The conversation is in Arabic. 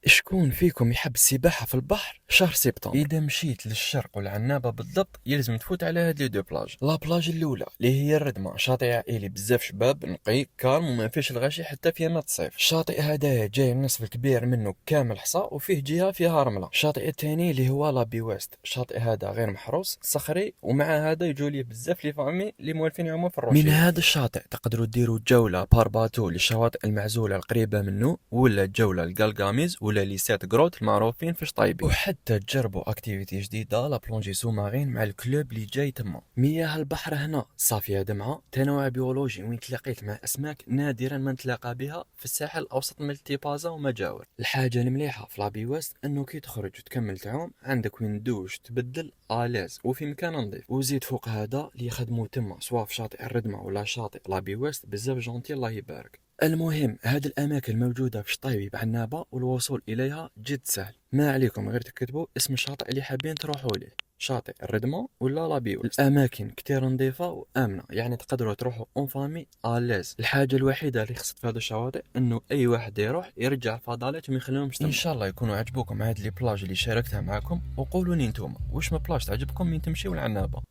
شكون فيكم يحب السباحة في البحر شهر سبتمبر؟ إذا مشيت للشرق والعنابة بالضبط يلزم تفوت على هاد لي دو بلاج. لا بلاج الأولى اللي هي الردمة، شاطئ عائلي بزاف شباب، نقي كالم وما فيش الغاشي حتى في يامات الصيف. الشاطئ هدايا جاي النصف الكبير منه كامل حصى وفيه جهة فيها رملة. الشاطئ الثاني اللي هو لابي ويست، الشاطئ هذا غير محروس صخري، ومع هذا يجوا ليه بزاف لي فامي اللي موالفين يعوموا في الروشية. من هذا الشاطئ تقدروا ديروا جولة بارباتو للشواطئ المعزولة القريبة منه، ولا جولة للقلقاميز ولا ليسات جروت المعروفين فاش طايبين، وحتى تجربوا اكتيفيتي جديده لا بلونجي سو مارين مع الكلوب اللي جاي تما. مياه البحر هنا صافيه دمعه، تنوع بيولوجي وين تلاقيت مع اسماك نادرا ما نتلاقى بها في الساحل الاوسط من التيبازا ومجاور. الحاجه المليحه في لابي ويست انه كي تخرج وتكمل تعوم عندك وين دوش تبدل الاز وفي مكان نظيف. وزيد فوق هذا اللي يخدموا تما سواء في شاطئ الردمه ولا شاطئ لابي ويست بزاف جونتي الله يبارك. المهم هذه الأماكن موجودة في شطيبي بعنابة والوصول إليها جد سهل. ما عليكم غير تكتبوا اسم الشاطئ اللي حابين تروحوا ليه، شاطئ الردمة ولا لابيو. الأماكن كتير نظيفة وآمنة، يعني تقدروا تروحوا اون فامي آلاز. الحاجة الوحيدة اللي خصت في هذا الشواطئ انه اي واحد يروح يرجع الفضلات وما يخليهمش. ان شاء الله يكونوا عجبوكم هاد لي بلاج اللي شاركتها معكم، وقولوا لي نتوما واش ما بلاج تعجبكم من تمشيو لعنابة.